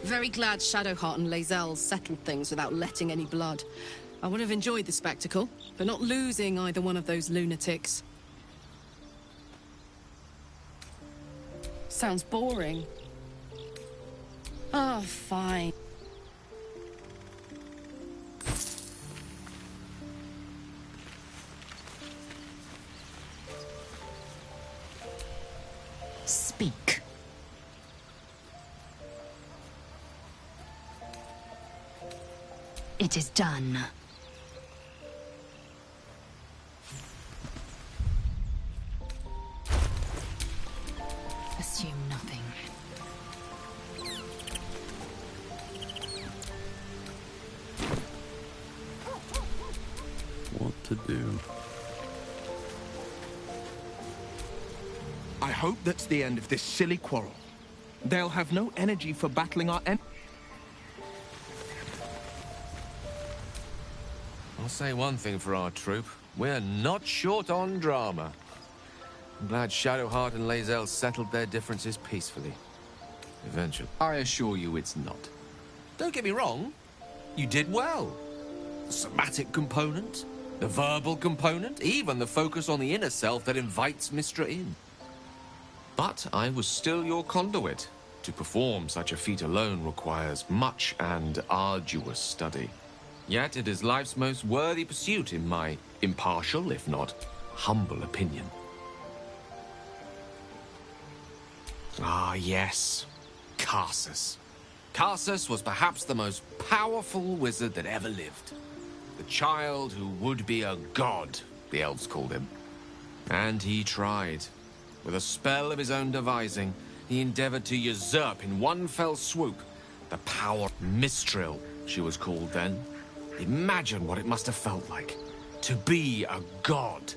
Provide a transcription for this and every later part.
Very glad Shadowheart and Lae'zel settled things without letting any blood. I would have enjoyed the spectacle, but not losing either one of those lunatics. Sounds boring. Oh, fine. Speak. It is done. Assume nothing. What to do? I hope that's the end of this silly quarrel. They'll have no energy for battling our I'll say one thing for our troop. We're not short on drama. I'm glad Shadowheart and Lae'zel settled their differences peacefully. Eventually. I assure you it's not. Don't get me wrong. You did well. The somatic component, the verbal component, even the focus on the inner self that invites Mystra in. But I was still your conduit. To perform such a feat alone requires much and arduous study. Yet it is life's most worthy pursuit in my impartial, if not humble opinion. Ah, yes. Karsus. Karsus was perhaps the most powerful wizard that ever lived. The child who would be a god, the elves called him. And he tried. With a spell of his own devising, he endeavored to usurp in one fell swoop the power Mistral, she was called then. Imagine what it must have felt like. To be a god.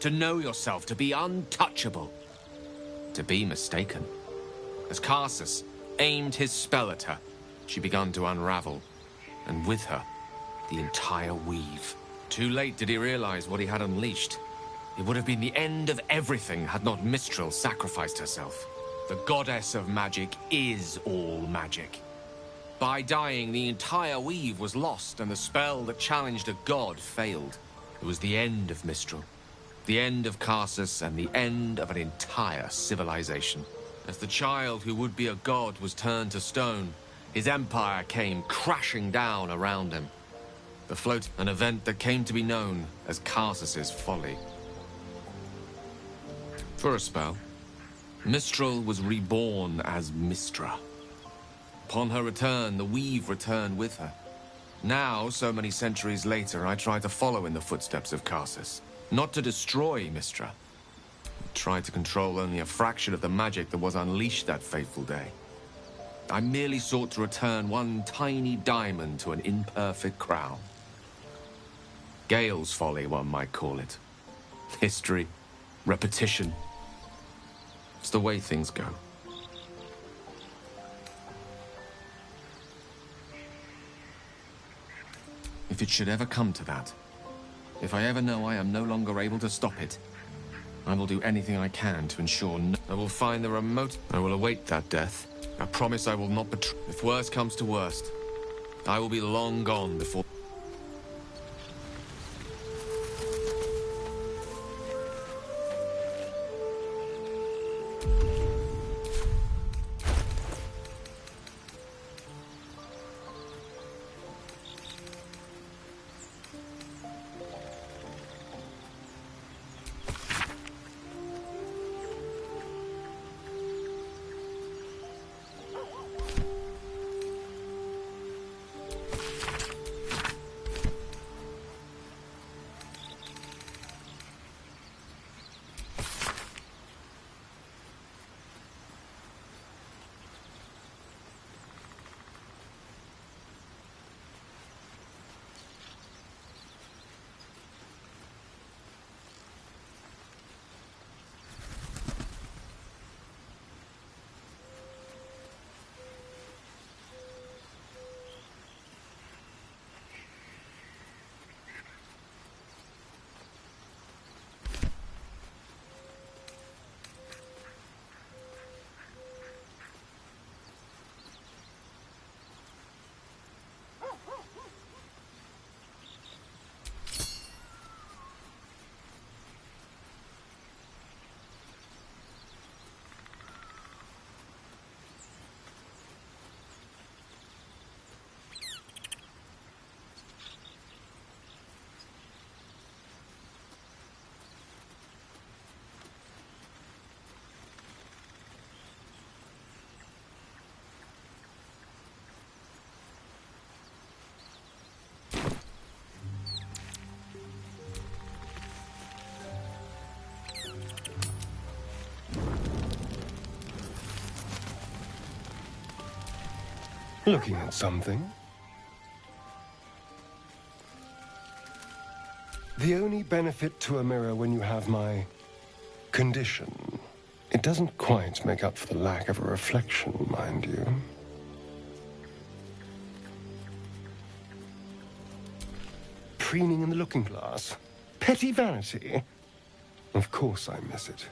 To know yourself, to be untouchable. To be mistaken. As Karsus aimed his spell at her, she began to unravel. And with her, the entire weave. Too late did he realize what he had unleashed. It would have been the end of everything had not Mistral sacrificed herself. The goddess of magic is all magic. By dying, the entire weave was lost, and the spell that challenged a god failed. It was the end of Mistral, the end of Karsus, and the end of an entire civilization. As the child who would be a god was turned to stone, his empire came crashing down around him. The float, an event that came to be known as Karsus's folly. For a spell, Mistral was reborn as Mystra. Upon her return, the weave returned with her. Now, so many centuries later, I try to follow in the footsteps of Karsus. Not to destroy Mystra. I tried to control only a fraction of the magic that was unleashed that fateful day. I merely sought to return one tiny diamond to an imperfect crown. Gale's folly, one might call it. History, repetition. It's the way things go. If it should ever come to that, if I ever know I am no longer able to stop it, I will do anything I can to ensure I will find the remote. I will await that death. I promise I will not betray. If worst comes to worst, I will be long gone before. Looking at something? The only benefit to a mirror when you have my condition, it doesn't quite make up for the lack of a reflection, mind you. Preening in the looking glass. Petty vanity. Of course I miss it.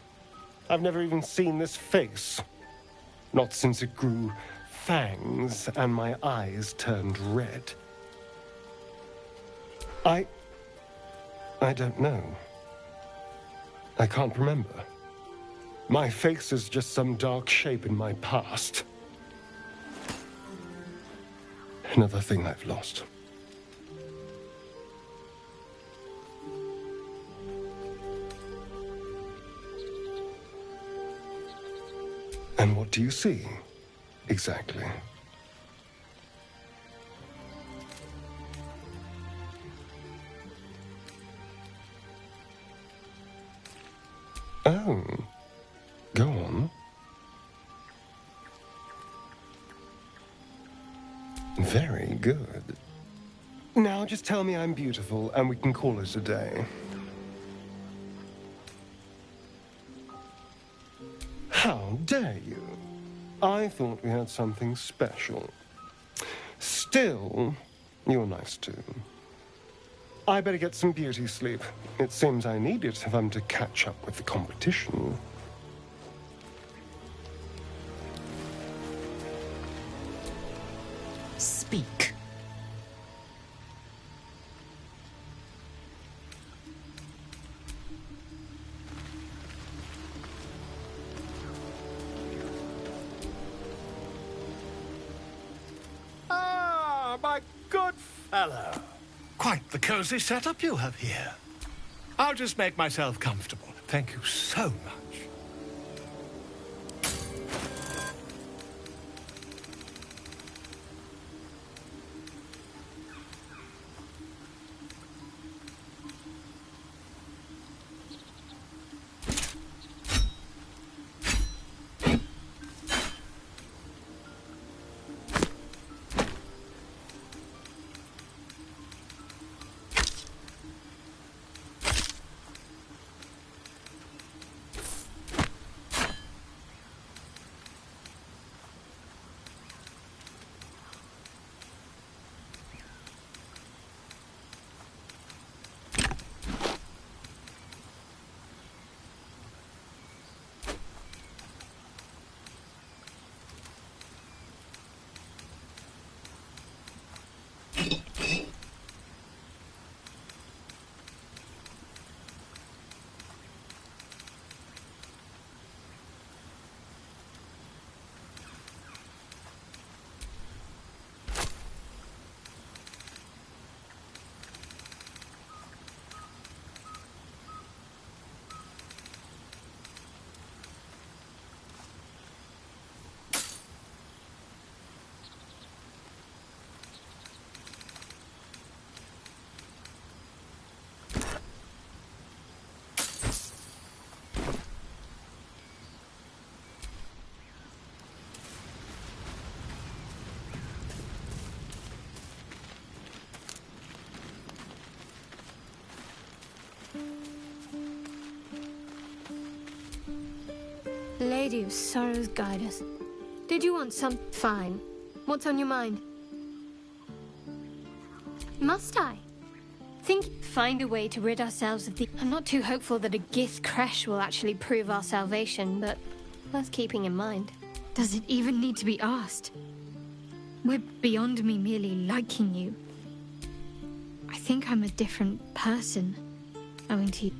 I've never even seen this face. Not since it grew fangs and my eyes turned red. I don't know. I can't remember. My face is just some dark shape in my past. Another thing I've lost. And what do you see, exactly? Oh, go on. Very good. Now just tell me I'm beautiful and we can call it a day. How dare you? I thought we had something special. Still, you're nice too. I better get some beauty sleep. It seems I need it if I'm to catch up with the competition. Speak. Ah, my good fellow. Quite the cozy setup you have here. I'll just make myself comfortable. Thank you so much. Lady of Sorrows, guide us. Did you want some? Fine. What's on your mind? Must I? Find a way to rid ourselves of the... I'm not too hopeful that a Gith crash will actually prove our salvation, but worth keeping in mind. Does it even need to be asked? We're beyond me merely liking you. I think I'm a different person, owing to you.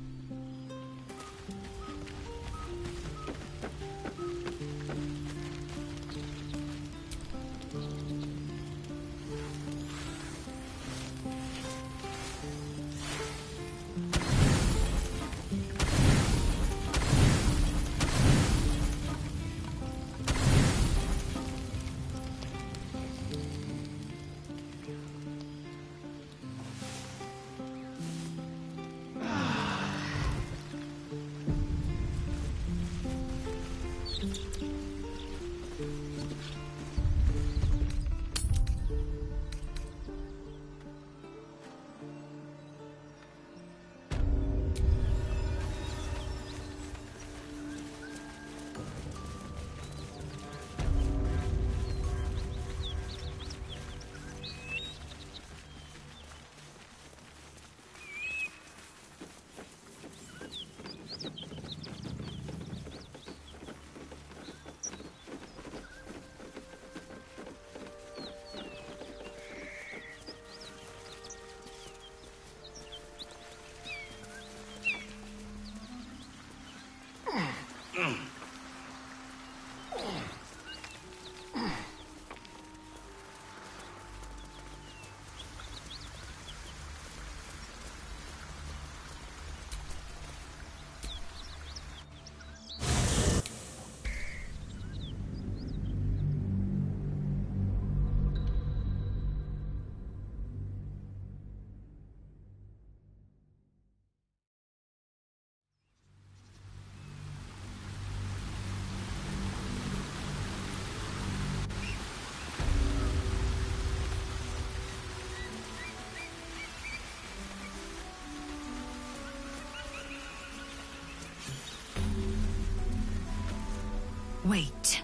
Wait.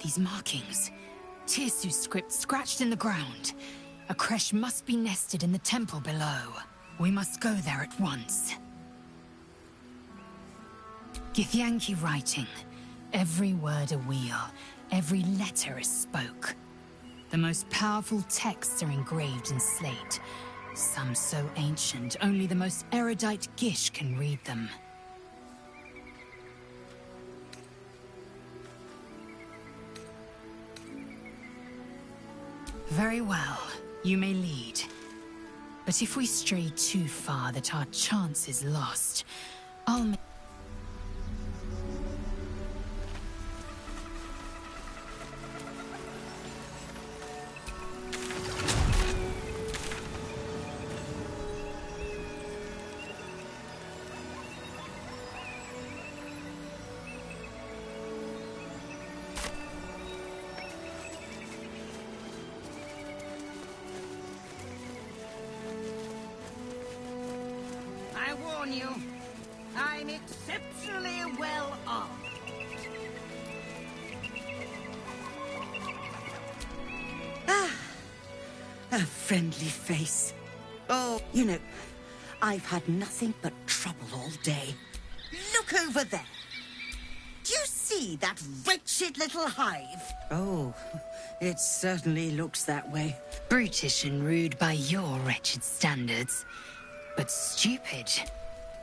These markings. Tirsu script scratched in the ground. A creche must be nested in the temple below. We must go there at once. Githyanki writing. Every word a wheel. Every letter a spoke. The most powerful texts are engraved in slate. Some so ancient, only the most erudite Gish can read them. Very well. You may lead. But if we stray too far that our chance is lost, I'll make... I warn you, I'm exceptionally well armed. A friendly face. Oh, you know, I've had nothing but trouble all day. Look over there. Do you see that wretched little hive? Oh, it certainly looks that way. Brutish and rude by your wretched standards. But stupid.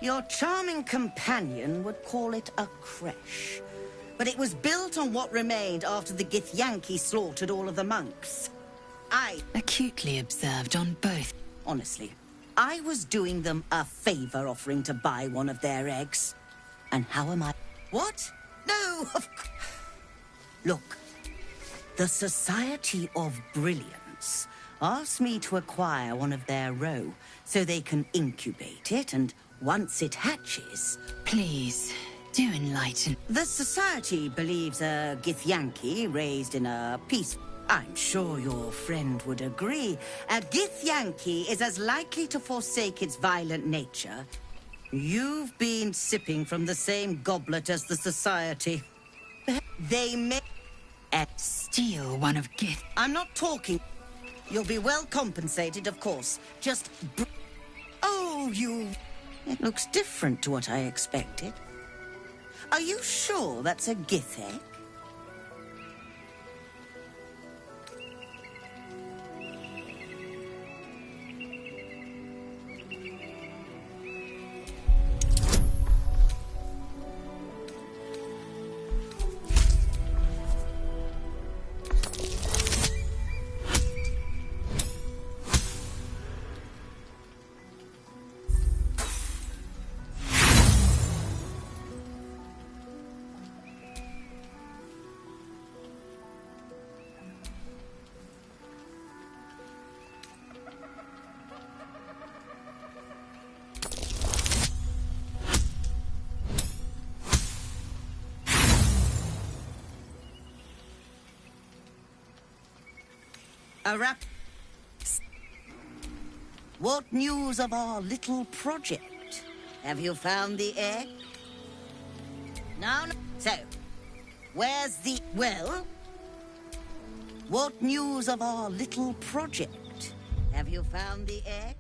Your charming companion would call it a creche. But it was built on what remained after the Githyanki slaughtered all of the monks. Acutely observed on both. Honestly, I was doing them a favor offering to buy one of their eggs. And how am I... What? No, of course. Look, the Society of Brilliance asked me to acquire one of their roe so they can incubate it, and once it hatches... Please, do enlighten. The Society believes a Githyanki raised in a peaceful... I'm sure your friend would agree. A Githyanki is as likely to forsake its violent nature. You've been sipping from the same goblet as the Society. They may... Steal one of Gith... I'm not talking... You'll be well compensated, of course. Just... Oh, you... It looks different to what I expected. Are you sure that's a Gith egg? A rap... What news of our little project? Have you found the egg? No, no. So, where's the... Well? What news of our little project? Have you found the egg?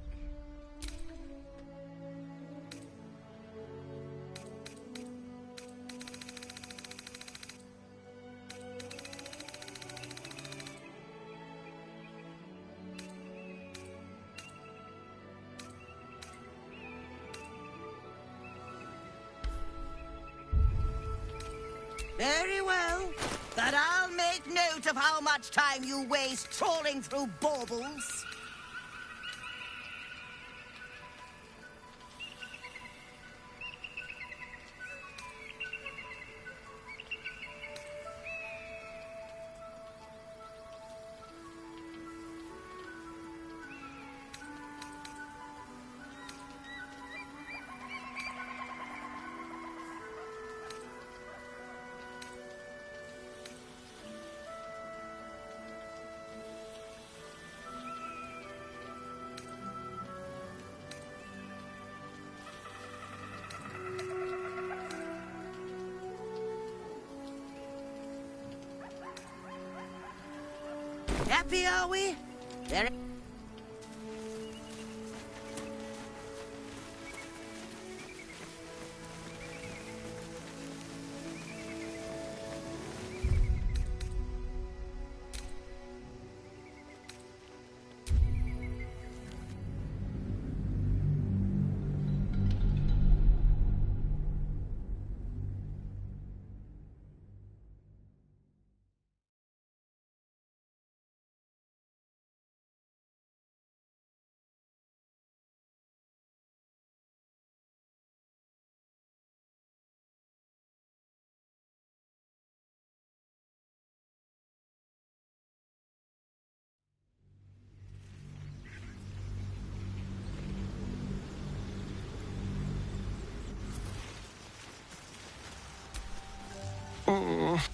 Very well, but I'll make note of how much time you waste trawling through baubles. happy, are we? Very...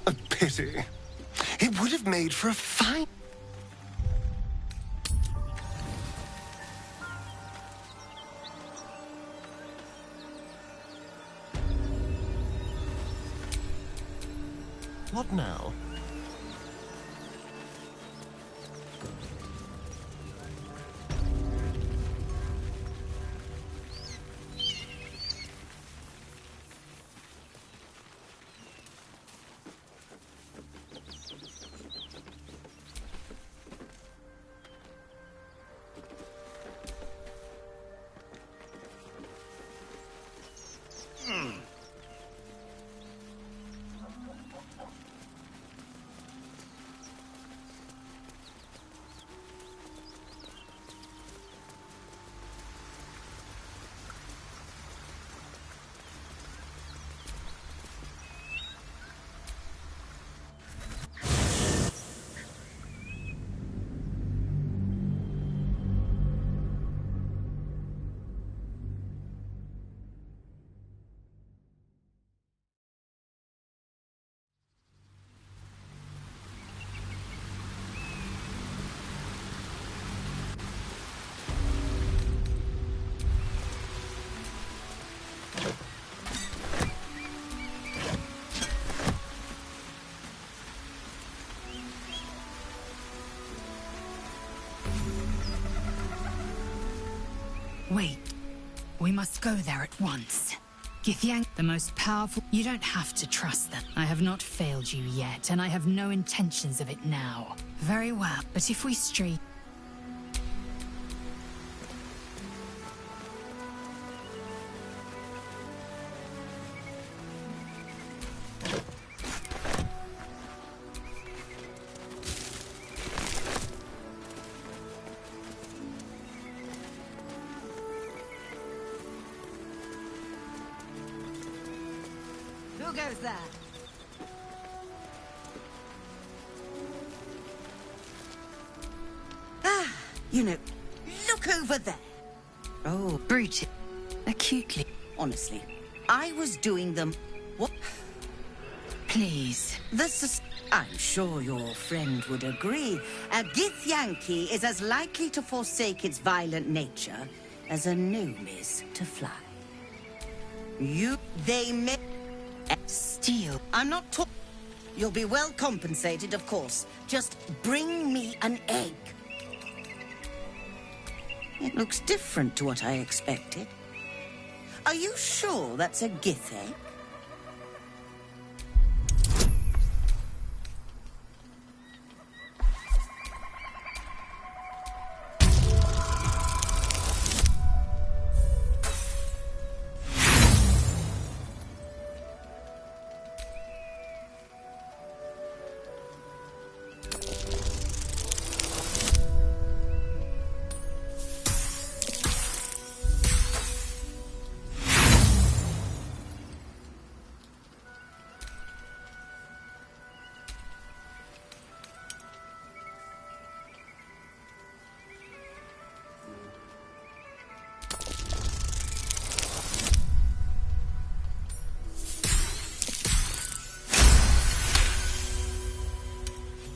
A pity. It would have made for a fine... What now? Wait. We must go there at once. Githyank, the most powerful... You don't have to trust them. I have not failed you yet, and I have no intentions of it now. Very well, but if we stray... Who goes there? Ah, you know, look over there. Oh, Brute. Acutely. honestly, I was doing them... What? Please. I'm sure your friend would agree. A Githyanki is as likely to forsake its violent nature as a gnome is to fly. They may... Steal. I'm not talking... You'll be well compensated, of course. Just bring me an egg. It looks different to what I expected. Are you sure that's a Gith egg?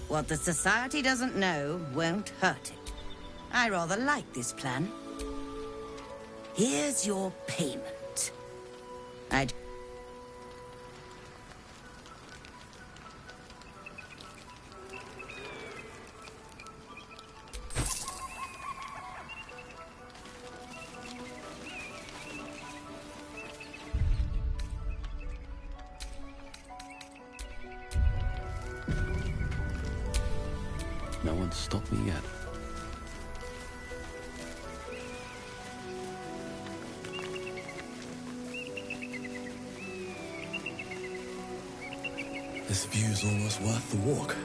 What the Society doesn't know won't hurt it. I rather like this plan. Here's your payment. No one's stopped me yet. This view's almost worth the walk.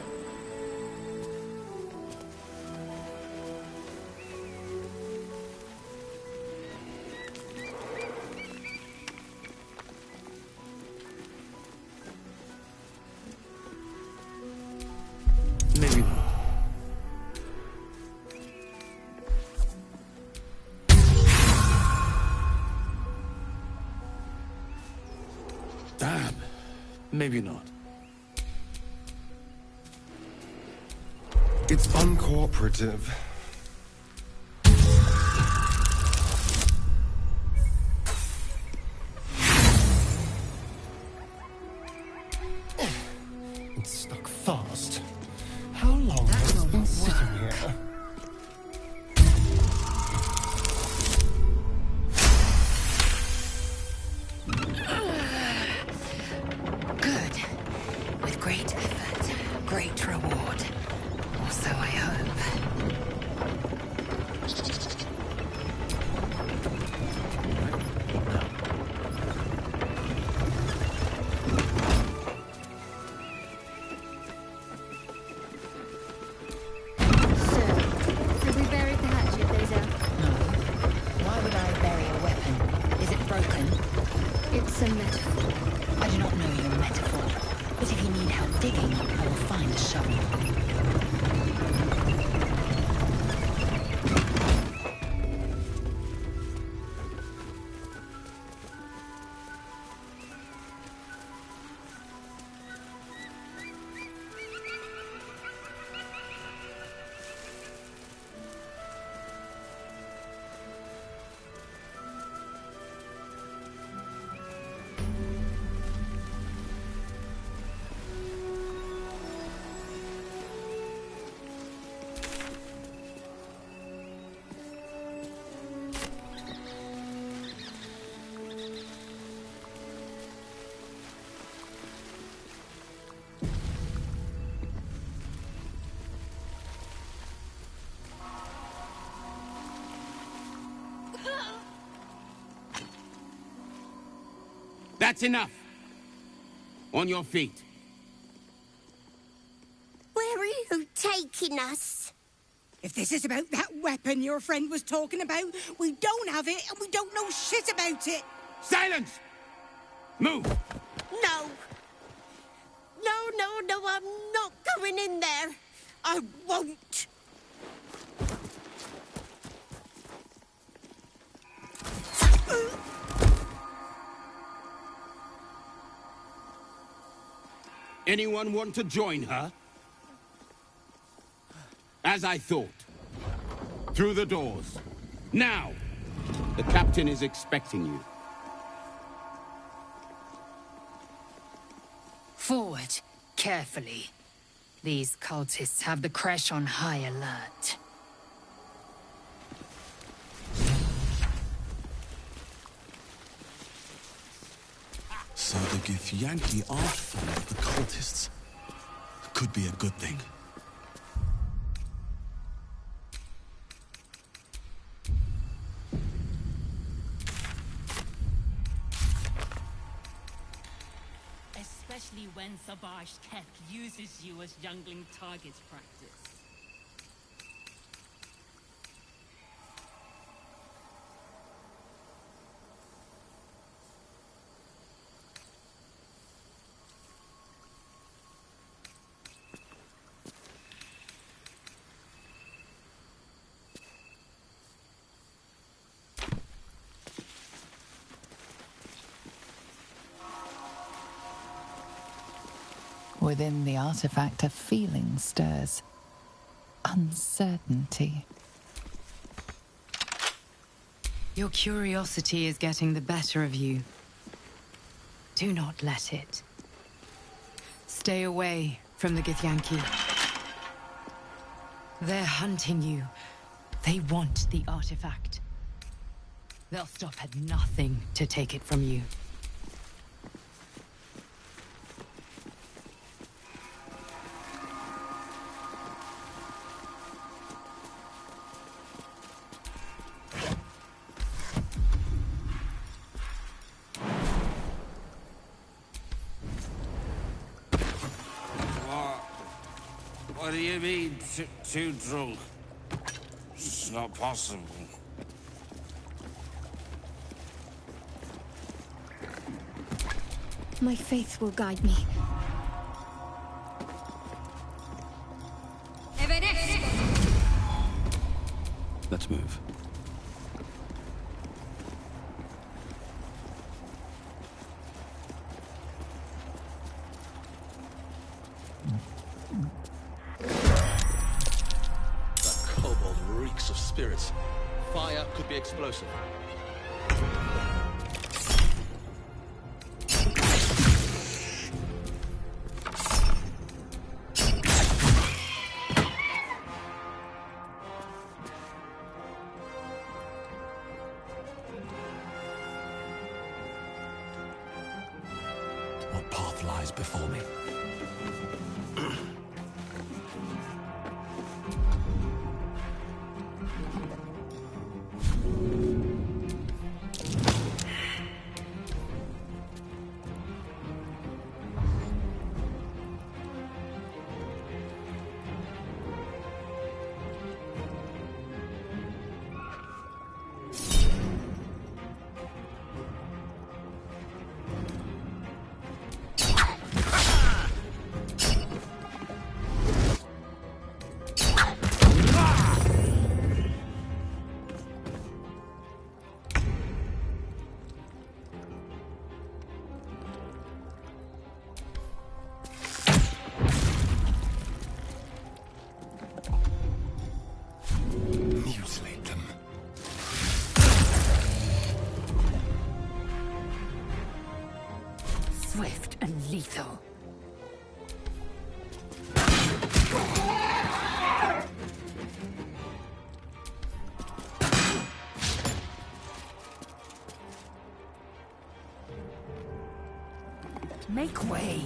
Maybe not. Damn. Maybe not. It's uncooperative. It's stuck fast. How long has it been sitting here? Good. With great effort, great reward. Or so I hope. So, have we buried the hatchet, Lae'zel? No. Why would I bury a weapon? Is it broken? It's a metaphor. I do not know your metaphor. But if you need help digging, I will find a shovel. That's enough. On your feet. Where are you taking us? If this is about that weapon your friend was talking about, we don't have it and we don't know shit about it. Silence! Move! No. No, I'm not going in there. I won't. Anyone want to join her? As I thought. Through the doors. Now! The captain is expecting you. Forward, carefully. These cultists have the Kresh on high alert. So the Githyanki art form of the cultists could be a good thing. Especially when Sabash Keth uses you as jungling targets practice. Within the artifact, a feeling stirs. Uncertainty. Your curiosity is getting the better of you. Do not let it. Stay away from the Githyanki. They're hunting you. They want the artifact. They'll stop at nothing to take it from you. What do you mean, too drunk? It's not possible. My faith will guide me. Let's move. That kobold reeks of spirits. Fire could be explosive. What path lies before me? Mutilate them. Swift and lethal. Make way.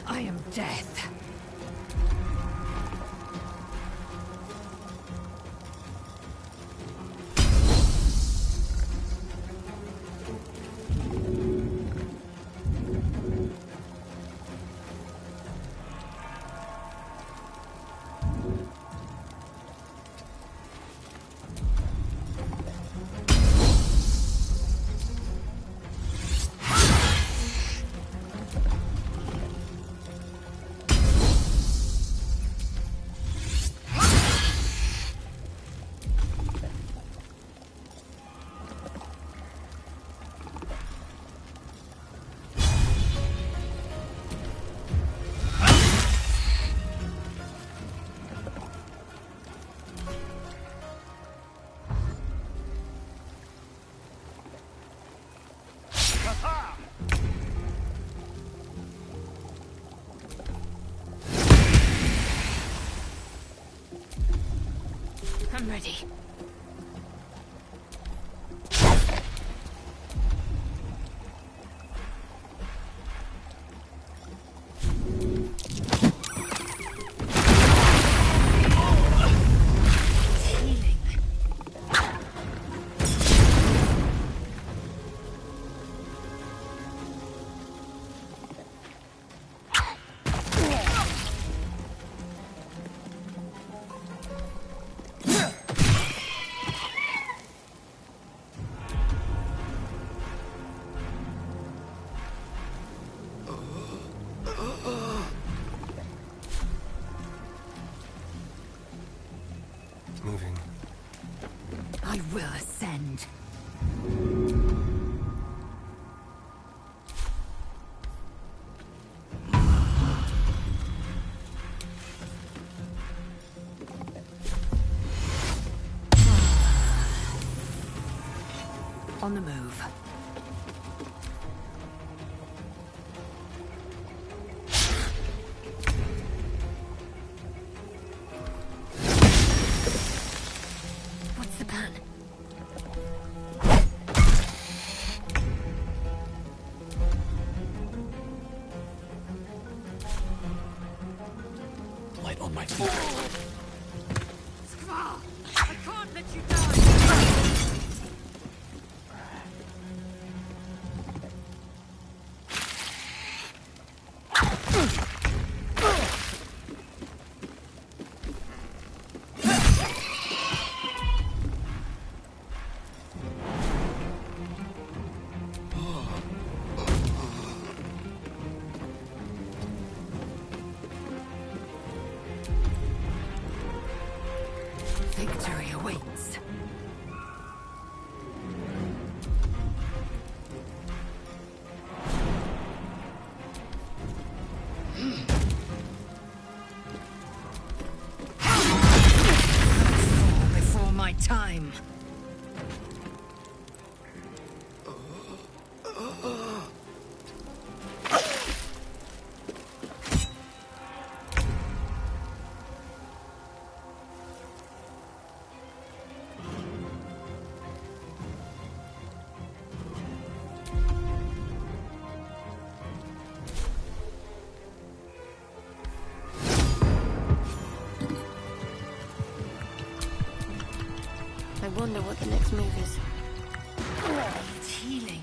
I am death. ready. Moving. I will ascend. On the move. What's the plan? Light on my feet. Skvar! I can't let you die! Victory awaits. Fall before my time. I wonder what the next move is. It's healing.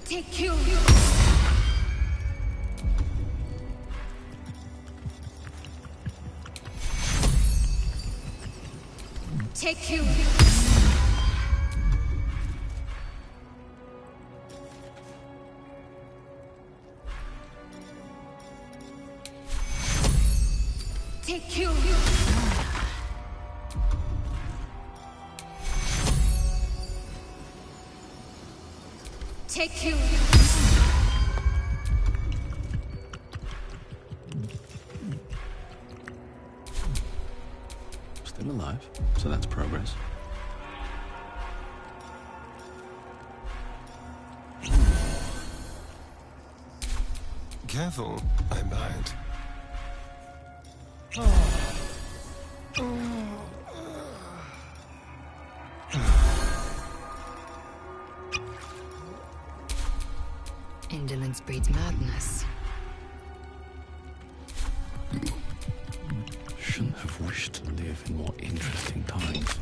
Take you. Take you. Take you. Take you. Still alive, so that's progress. Careful, I'm behind. Indolence breeds madness. Shouldn't have wished to live in more interesting times.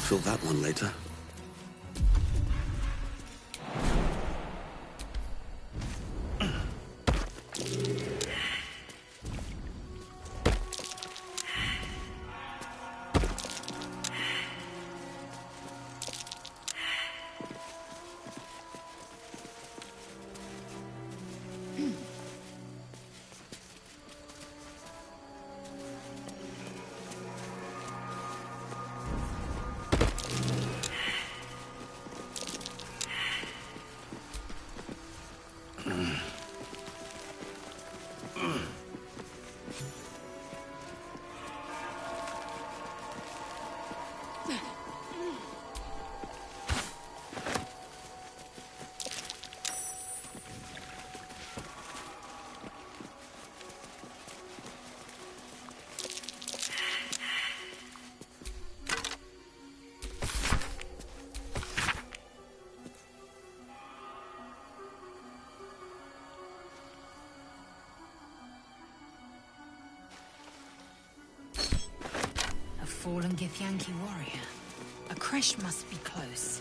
fill that one later. Fallen Githyanki warrior. A creche must be close.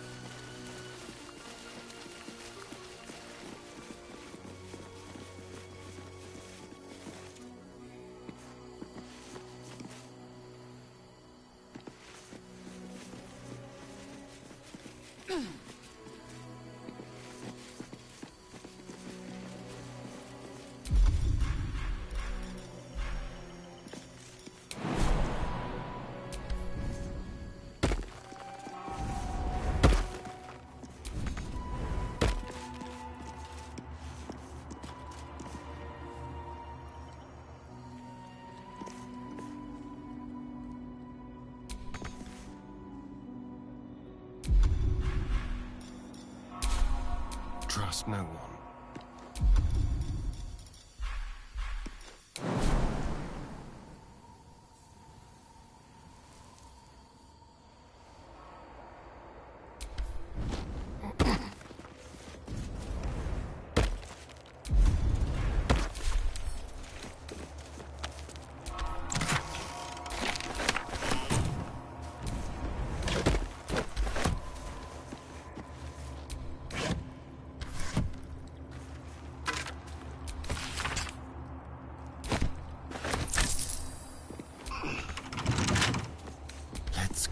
Trust no one.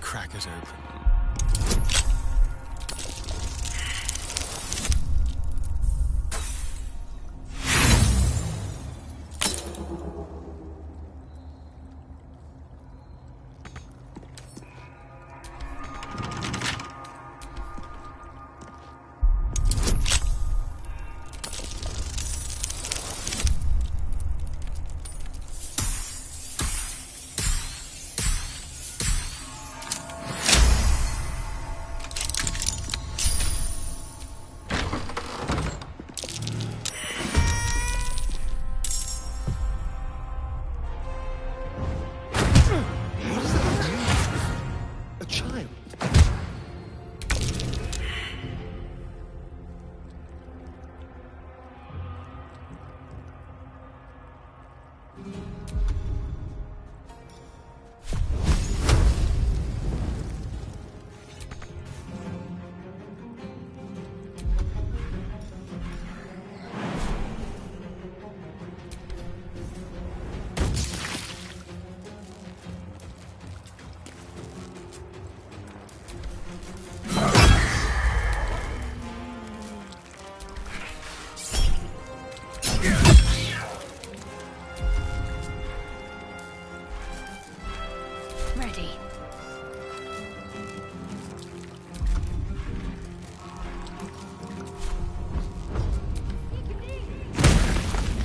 Crack it open. Ready.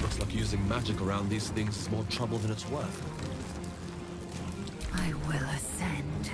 Looks like using magic around these things is more trouble than it's worth. I will ascend.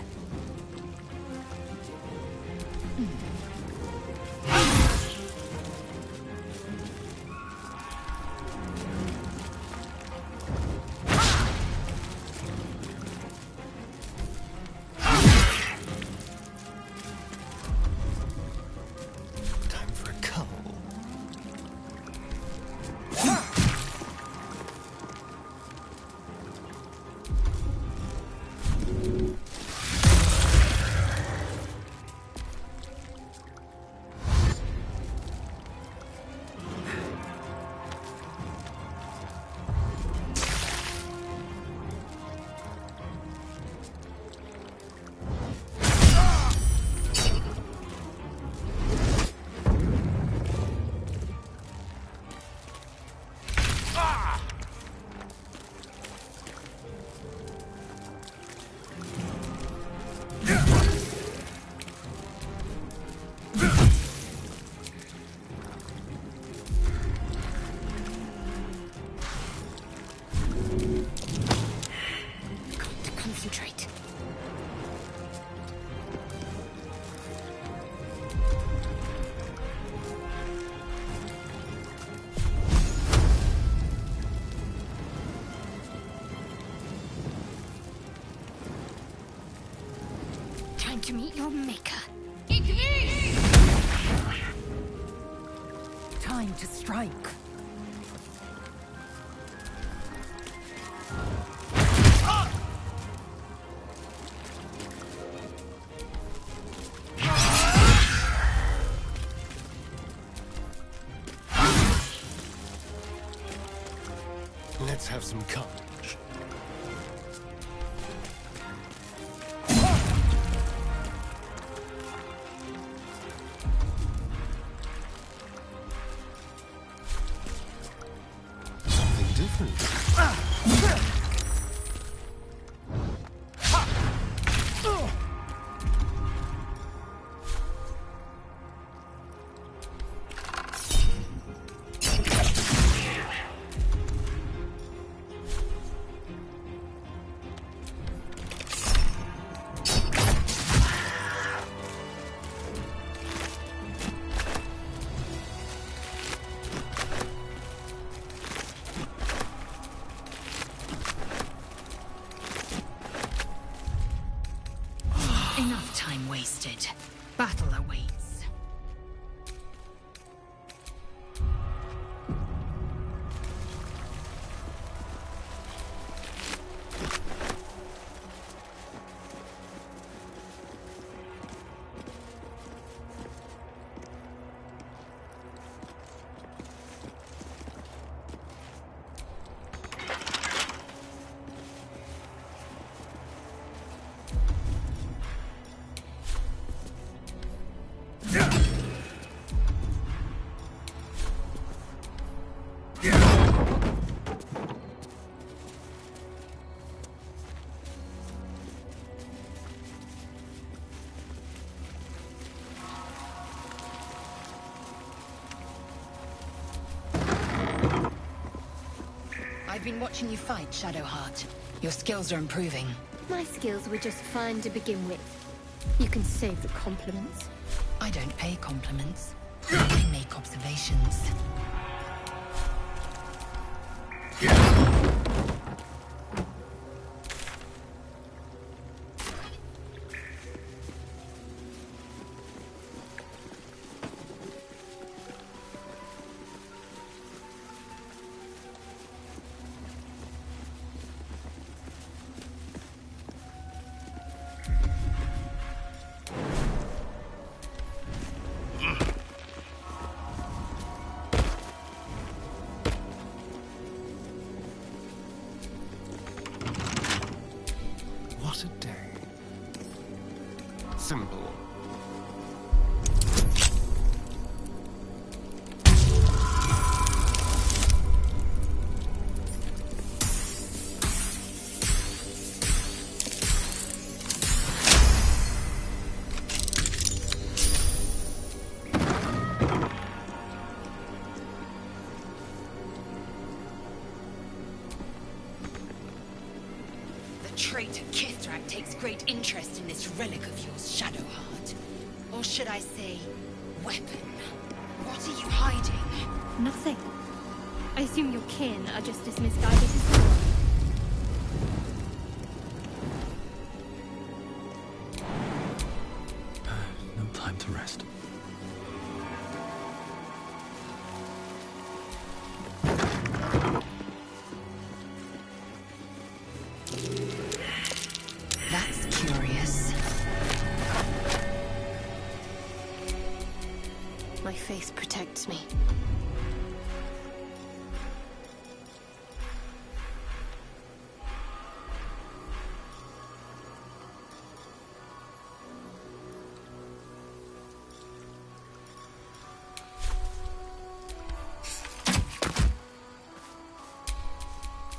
meet your maker. Time to strike. Let's have some courage. Something different. Enough time wasted. Battle awaits. I've been watching you fight, Shadowheart. Your skills are improving. My skills were just fine to begin with. You can save the compliments. I don't pay compliments. I make observations. What a day. Simple. Traitor Kithrak takes great interest in this relic of yours, Shadowheart. Or should I say, weapon? What are you hiding? Nothing. I assume your kin are just as misguided as you. No time to rest. That's curious. My faith protects me.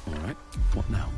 All right, what now?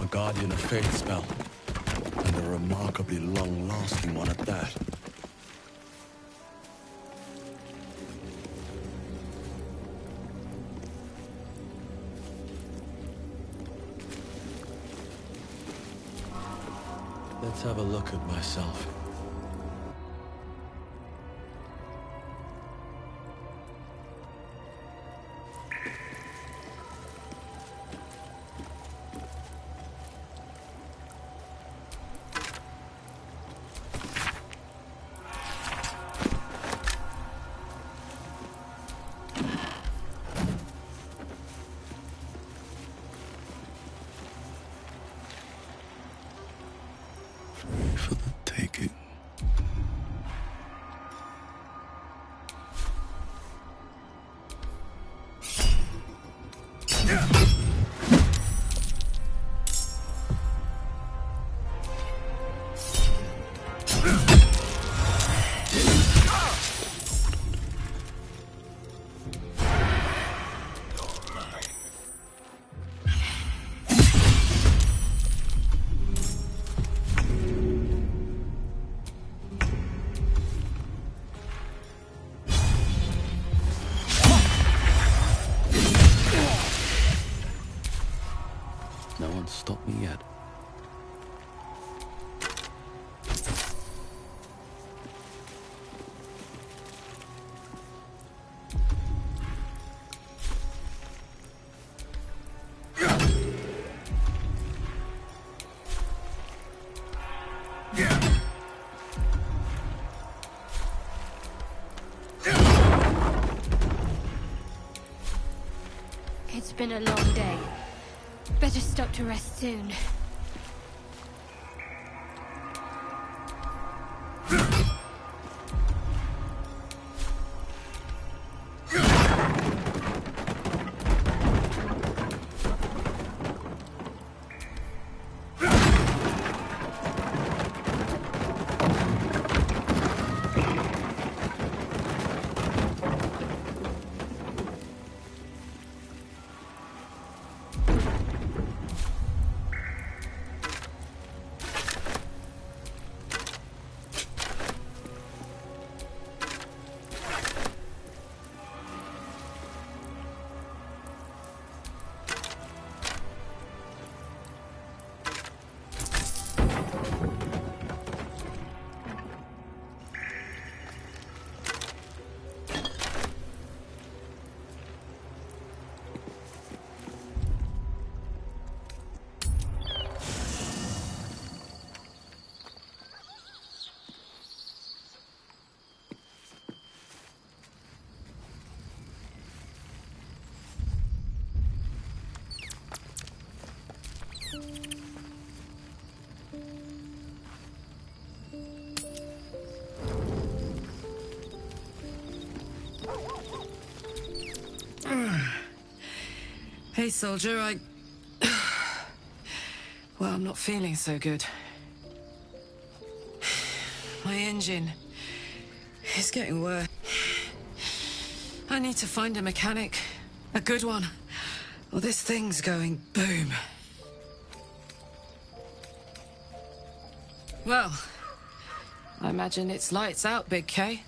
Guardian of Faith spell. remarkably long-lasting one at that. Let's have a look at myself. For the taking. No one's stopped me yet. It's been a long day. Better stop to rest soon. Hey, soldier, well, I'm not feeling so good. My engine is getting worse. I need to find a mechanic. A good one. Or this thing's going boom. Well, I imagine it's lights out, Big K.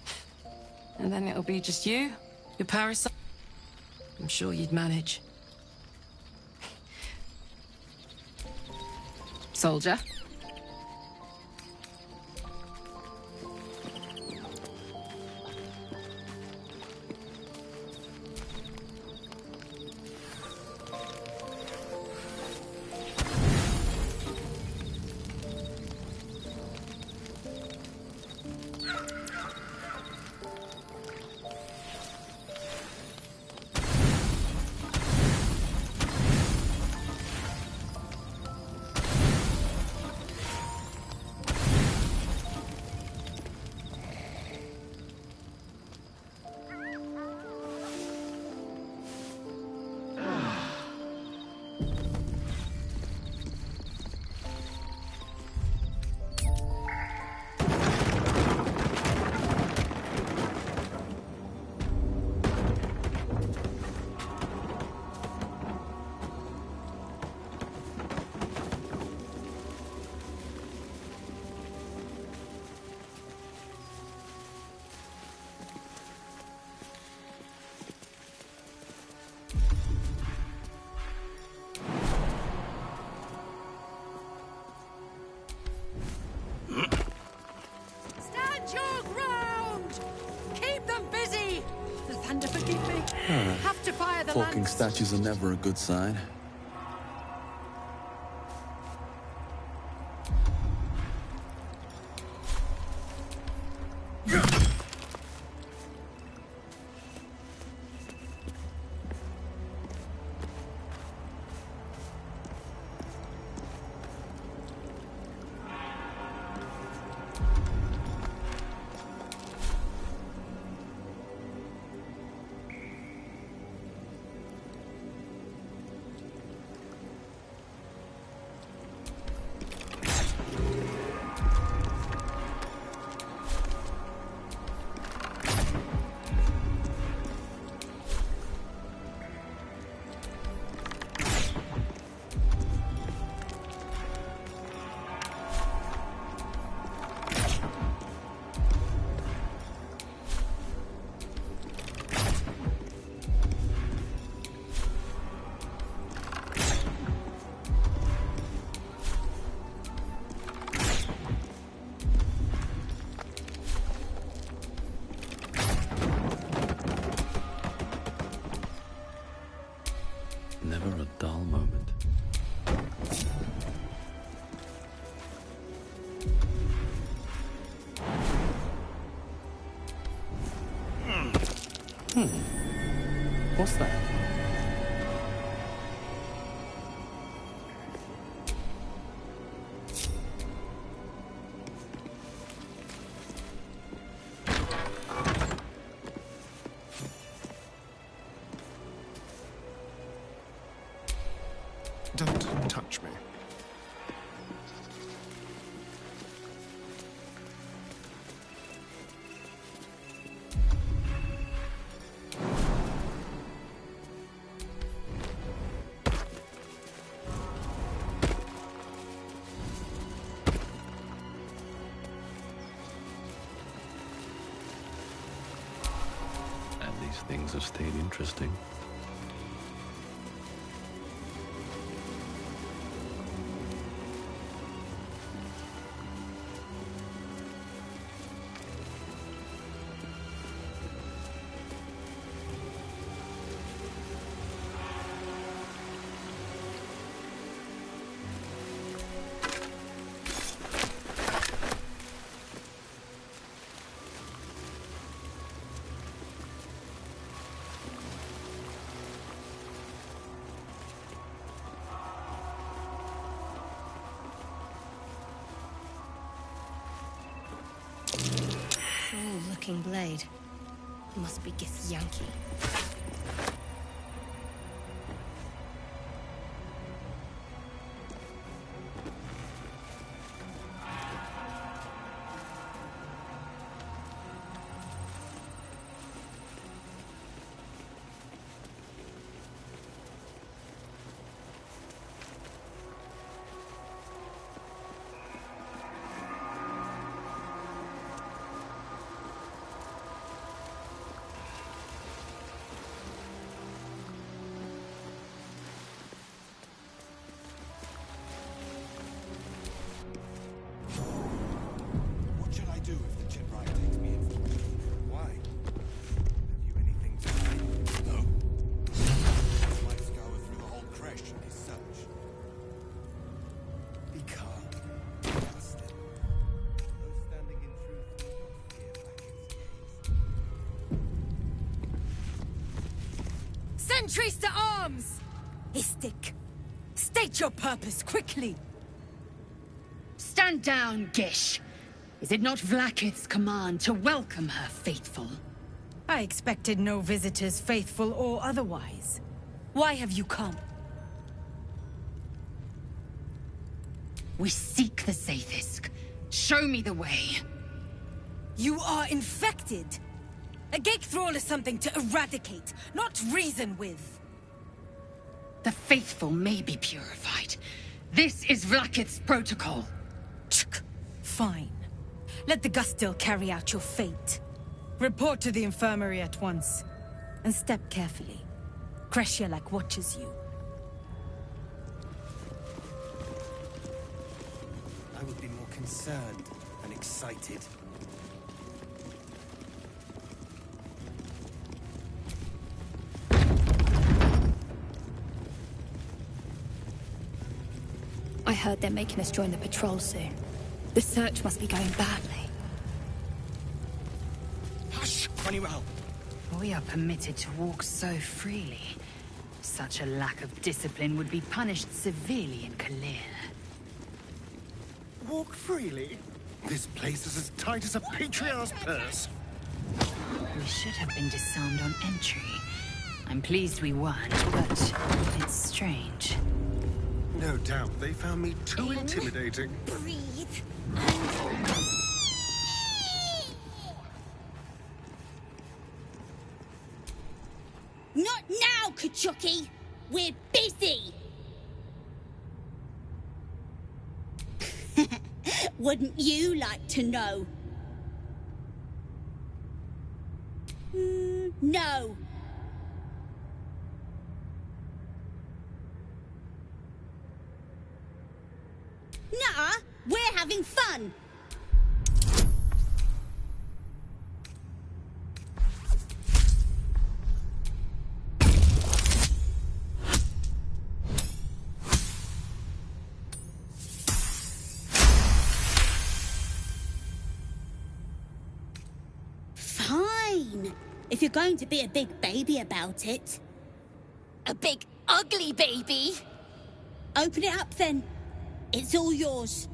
And then it'll be just you, your parasite. I'm sure you'd manage. Soldier? the Talking land. statues are never a good sign. Never a dull moment. What's that? Don't touch me. And these things have stayed interesting. Cool-looking blade. Must be Githyanki. What should I do if the Chipwright takes me in? Why? Have you anything to say? No. I might scour through the whole creche in his search. Be calm. Trust him. Those standing in truth will not fear Blackhead's gaze. Sentries to arms! Istik, state your purpose quickly. Stand down, Gish. Is it not Vlakith's command to welcome her faithful? I expected no visitors, faithful or otherwise. Why have you come? We seek the Zaithisk. Show me the way. You are infected. A gate thrall is something to eradicate, not reason with. The faithful may be purified. This is Vlakith's protocol. Fine. Let the Gustil carry out your fate. Report to the infirmary at once. And step carefully. Kreshia watches you. I would be more concerned than excited. heard they're making us join the patrol soon. The search must be going badly. Hush! Funny Raoul. We are permitted to walk so freely. Such a lack of discipline would be punished severely in Kalir. Walk freely? This place is as tight as a patriarch's purse. We should have been disarmed on entry. I'm pleased we weren't, but it's strange. No doubt they found me too intimidating. Breathe. Not now, Kachuki! We're busy! Wouldn't you like to know? No. Nuh-uh, we're having fun. Fine. If you're going to be a big baby about it. A big, ugly baby? Open it up then. It's all yours.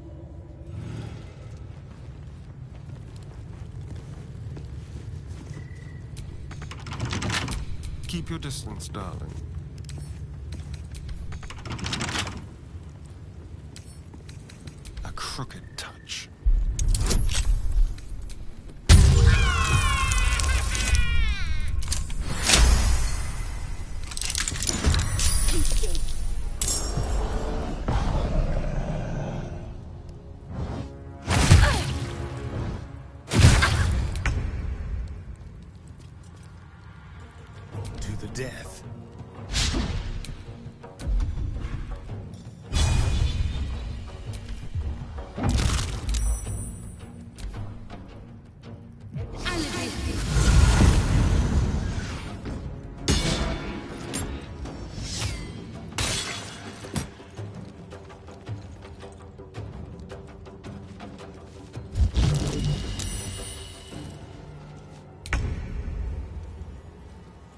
Keep your distance, darling. A crooked touch. To the death.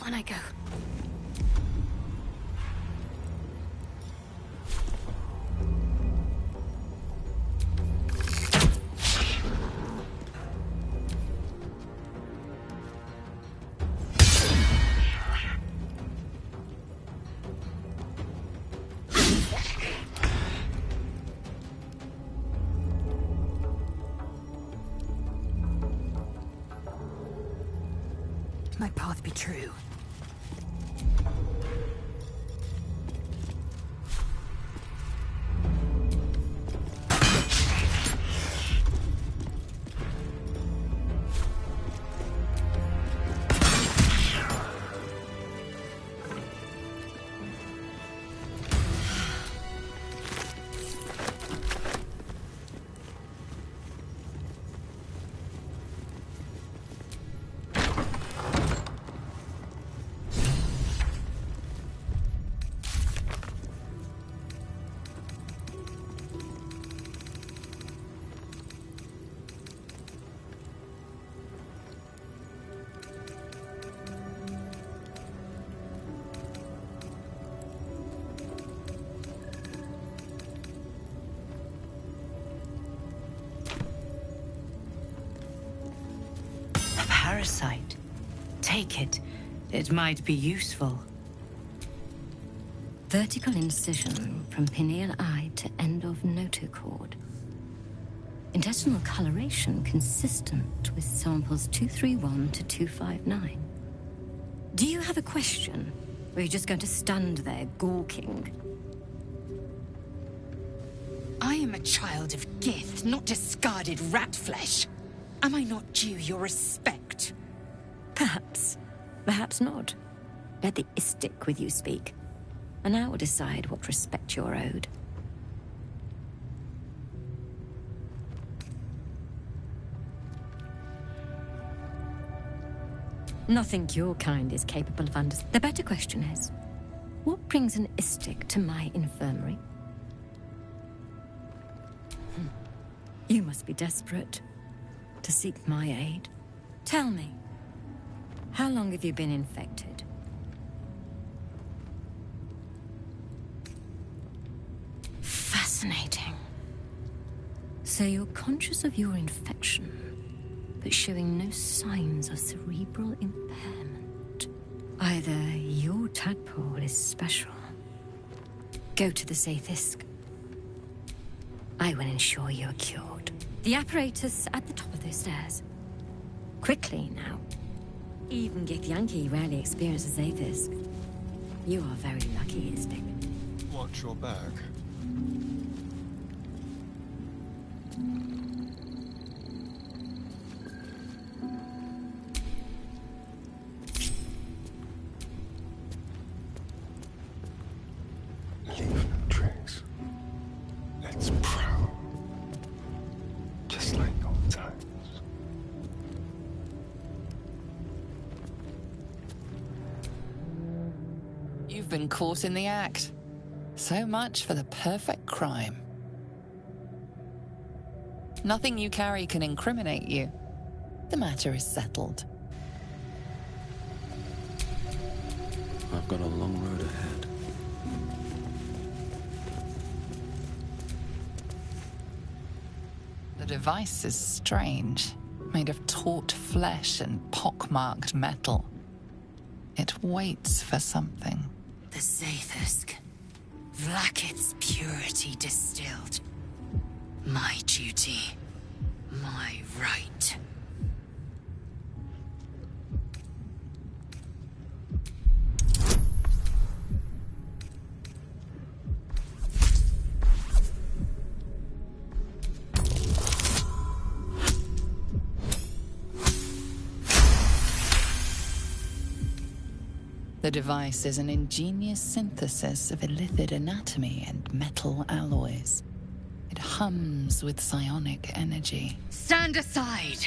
On I go. My path be true. Parasite. Take it. It might be useful. Vertical incision from pineal eye to end of notochord. Intestinal coloration consistent with samples 231 to 259. Do you have a question? Or are you just going to stand there gawking? I am a child of Gith, not discarded rat flesh. Am I not due your respect? Perhaps. Perhaps not. Let the Istik with you speak, and I will decide what respect you're owed. Nothing your kind is capable of understanding. The better question is, what brings an Istik to my infirmary? You must be desperate to seek my aid. Tell me, how long have you been infected? Fascinating. So you're conscious of your infection, but showing no signs of cerebral impairment. Either your tadpole is special. Go to the Zaithisk. I will ensure you're cured. The apparatus at the top of those stairs. Quickly now. Even Githyanki rarely experiences Zaithisk. You are very lucky, Istik. Watch your back. Leave no trace. Let's prowl. Just like old times. You've been caught in the act. So much for the perfect crime. Nothing you carry can incriminate you. The matter is settled. I've got a long road ahead. The device is strange, made of taut flesh and pockmarked metal. It waits for something. The Zaithisk. Vlaakith's purity distilled. My duty. My right. The device is an ingenious synthesis of illithid anatomy and metal alloys. It hums with psionic energy. Stand aside!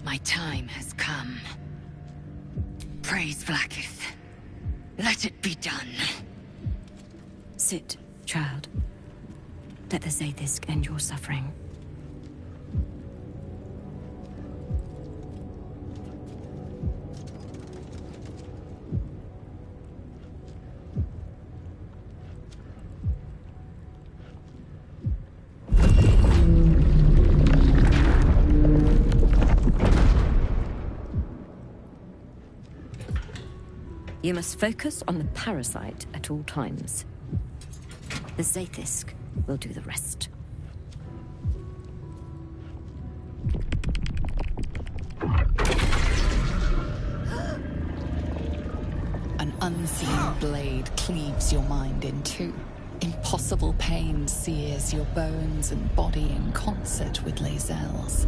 My time has come. Praise Vlaakith. Let it be done. Sit, child. Let the Zaithisk end your suffering. You must focus on the parasite at all times. The Zaithisk will do the rest. An unseen blade cleaves your mind in two. Impossible pain sears your bones and body in concert with Lae'zel's.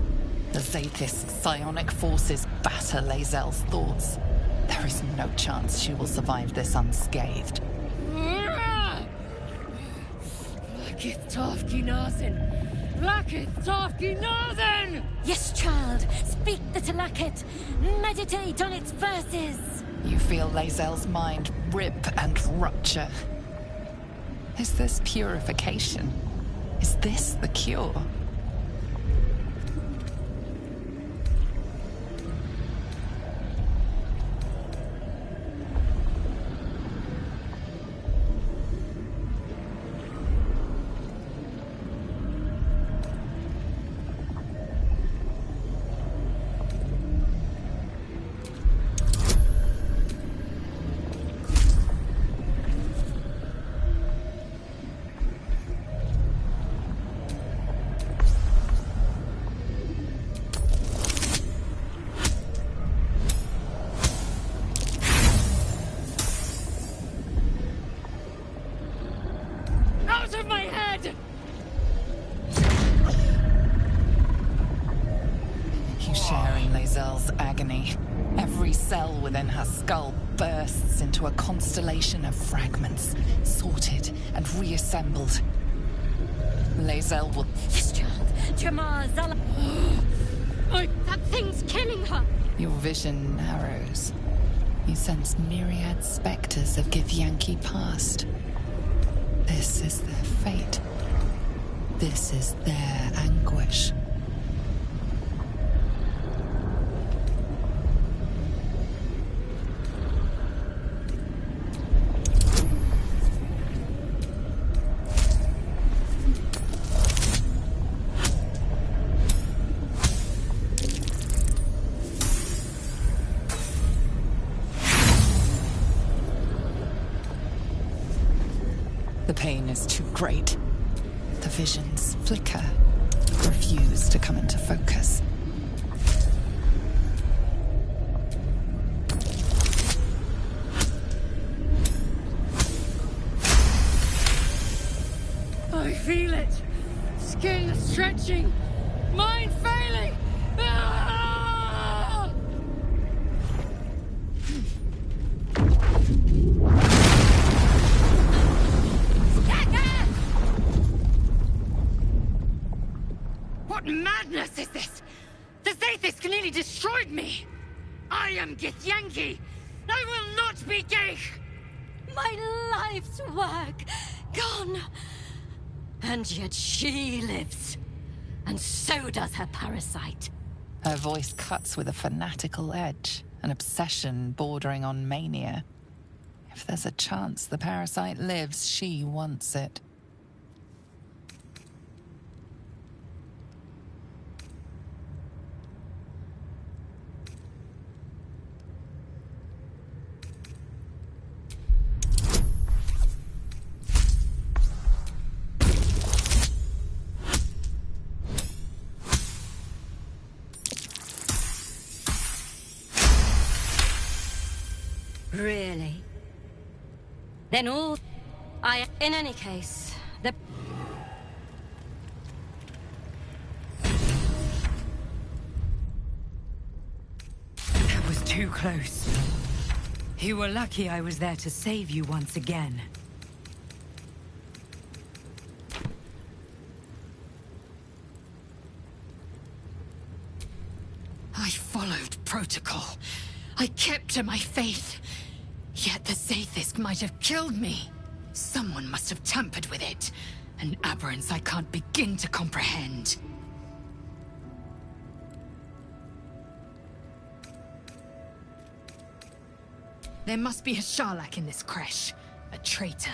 The Zaithisk's psionic forces batter Lae'zel's thoughts. There is no chance she will survive this unscathed. Vlaakith Tafki Nazen! Vlaakith Tafki Nazen! Yes, child. Speak the Talakit. Meditate on its verses. You feel Lae'zel's mind rip and rupture. Is this purification? Is this the cure? Out of my head! You share in Lae'zel's agony. Every cell within her skull bursts into a constellation of fragments, sorted and reassembled. Lae'zel will... Yes, child. Jamar Zala... That thing's killing her! Your vision narrows. You sense myriad specters of Githyanki past. This is their fate. This is their anguish. The pain is too great. The visions flicker, refuse to come into focus. I feel it. Skin stretching. Mind failing. Ah! What madness is this? The Zaithisk nearly destroyed me. I am Githyanki. I will not be Geich. My life's work gone. And yet she lives. And so does her parasite. Her voice cuts with a fanatical edge, an obsession bordering on mania. If there's a chance the parasite lives, she wants it. Really? Then all... In any case, the... That was too close. You were lucky I was there to save you once again. I followed protocol. I kept to my faith. Yet the Zaithisk might have killed me. Someone must have tampered with it. An aberrance I can't begin to comprehend. There must be a Sharlak in this creche. A traitor.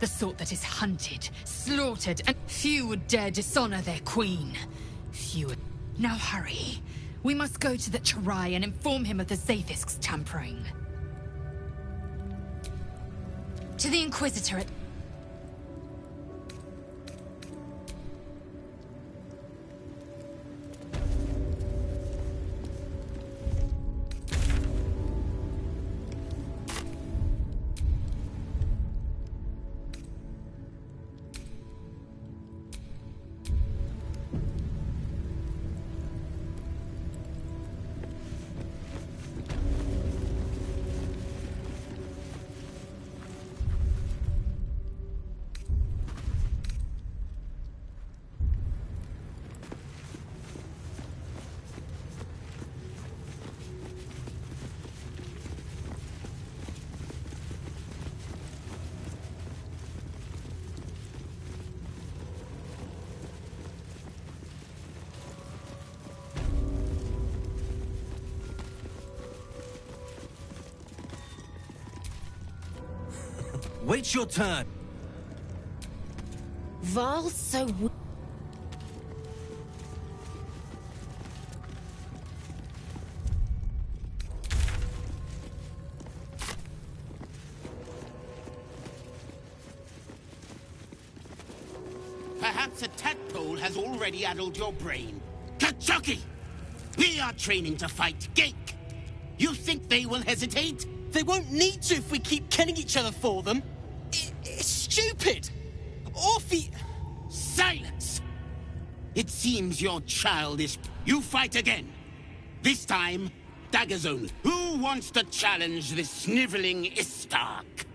The sort that is hunted, slaughtered, and few would dare dishonor their queen. Few would... Now hurry. We must go to the Charai and inform him of the Zaithisk's tampering. To the Inquisitor at... Wait your turn. Val so... Perhaps a tadpole has already addled your brain. Kachuki! We are training to fight Geik. You think they will hesitate? They won't need to if we keep killing each other for them. It's stupid. Orphe... Silence! It seems your child is... You fight again. This time, daggers only. Who wants to challenge this sniveling Istark?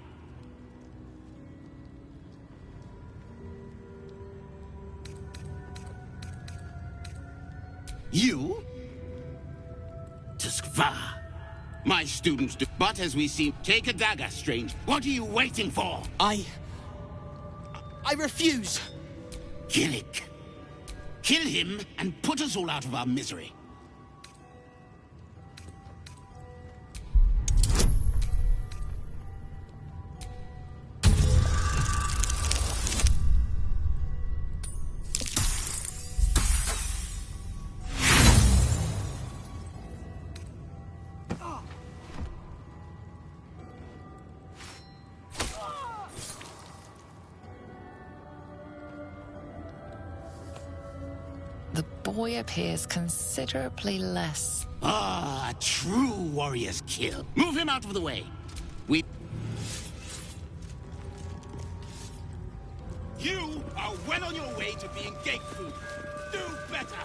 You? Tuskva. My students do. But as we see, take a dagger, strange. What are you waiting for? I refuse. Gillick. Kill him and put us all out of our misery. The boy appears considerably less. Ah, a true warrior's kill. Move him out of the way. We... You are well on your way to being gate food. Do better!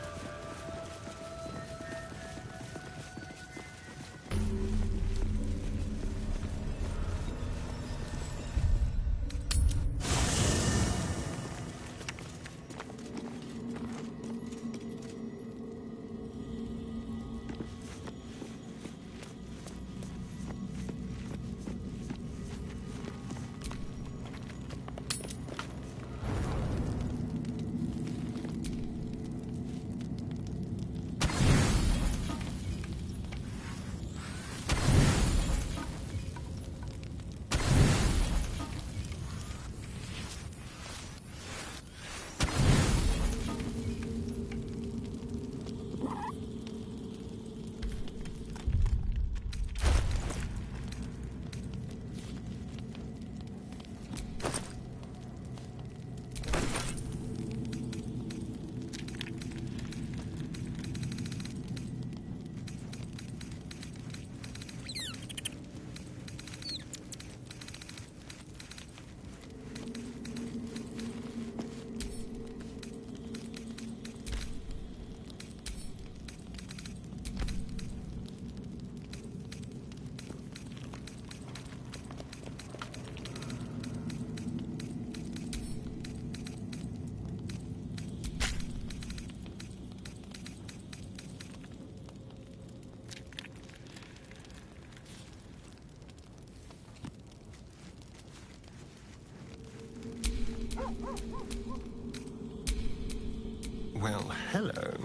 Well, hello.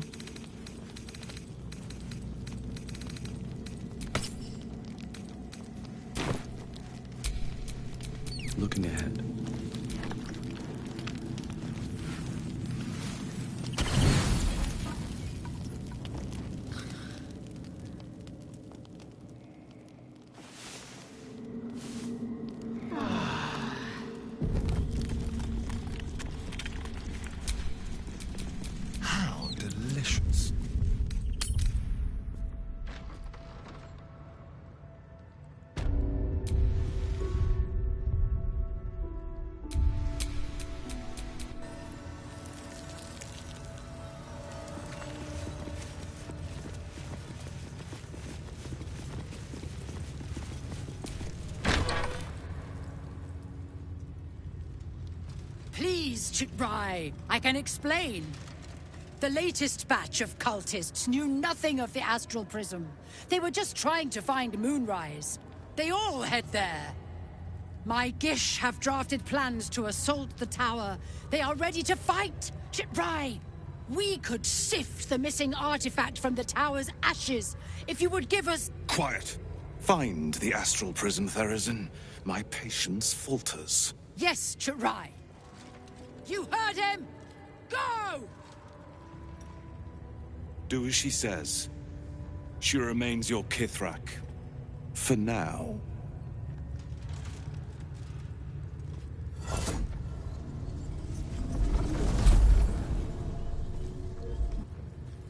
Looking ahead. How delicious. Please, Chitrai, I can explain. The latest batch of cultists knew nothing of the astral prism. They were just trying to find Moonrise. They all head there. My Gish have drafted plans to assault the tower. They are ready to fight, Chitrai. We could sift the missing artifact from the tower's ashes if you would give us... Quiet. Find the astral prism, Therazin. My patience falters. Yes, Chitrai. You heard him! Go! Do as she says. She remains your Kithrak. For now.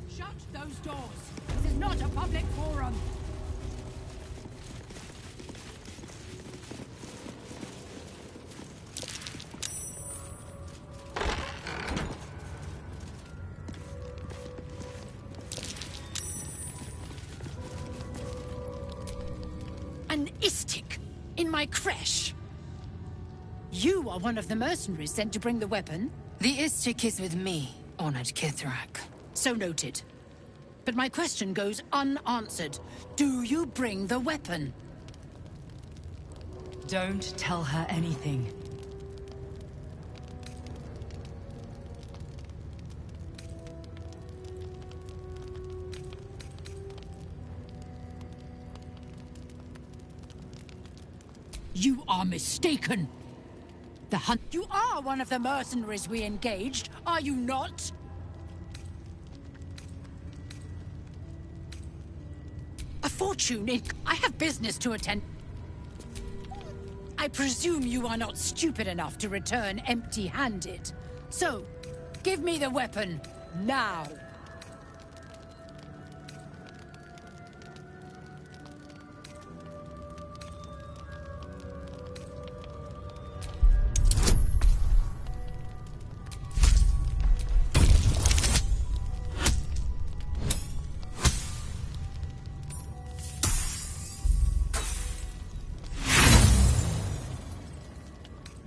Shut those doors. This is not a public forum. An Istik in my creche. You are one of the mercenaries sent to bring the weapon? The Istik is with me, honored Kithrak. So noted. But my question goes unanswered. Do you bring the weapon? Don't tell her anything. You are mistaken. The hunt. You are one of the mercenaries we engaged, are you not? A fortune in. I have business to attend. I presume you are not stupid enough to return empty-handed. So, give me the weapon, now.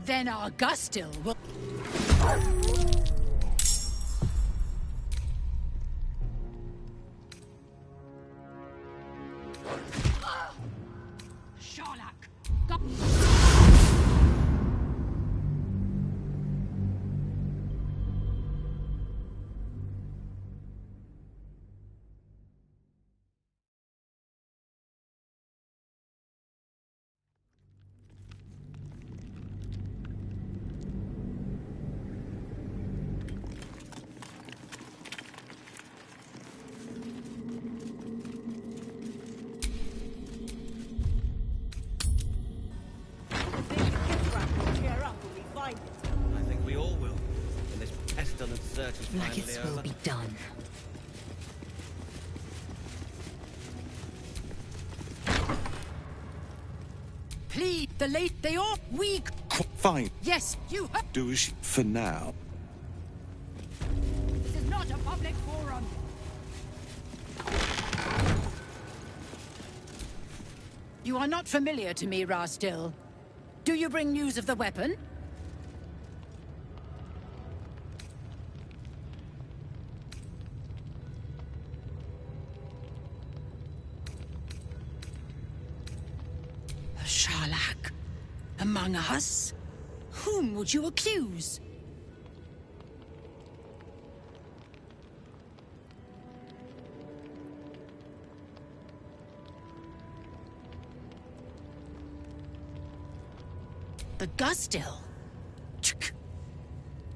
Then our Gustil will... I think we all will, when this pestilent search is finally Nuggets over. will be done. Please, the late... They are weak. Fine. Yes, you... Do as for now. This is not a public forum. You are not familiar to me, Rastil. Do you bring news of the weapon? A Sharlak? Among us? Whom would you accuse? The Gustil?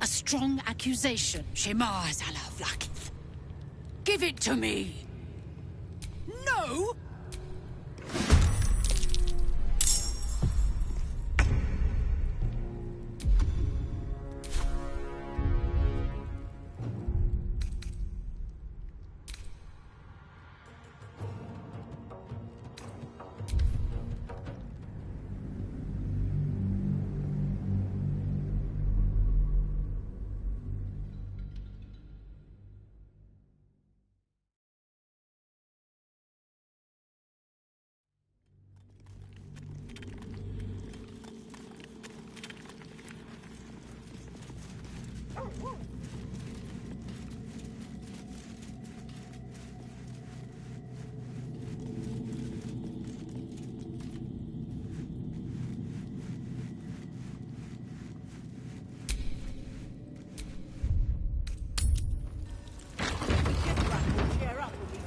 A strong accusation. Shema Zalavlakith. Give it to me! No!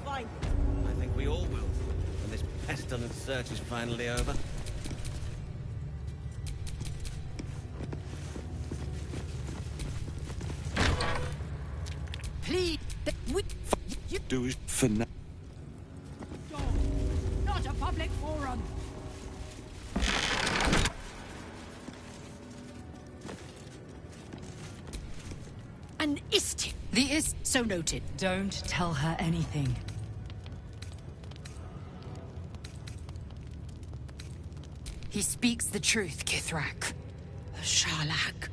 I think we all will, when this pestilent search is finally over. Please, you... Do as for now. Not a public forum. An Isti. The Ist. So noted. Don't tell her anything. He speaks the truth, Kithrak. A Sharlak.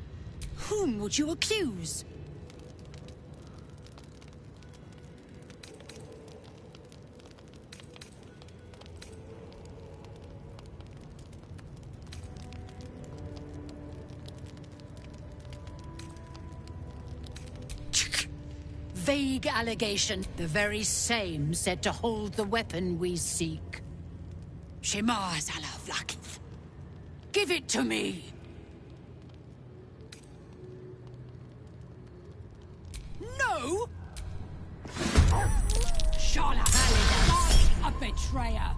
Whom would you accuse? Vague allegation, the very same said to hold the weapon we seek. Shema Zalavlakith. Give it to me! No! Sharlak, a betrayer!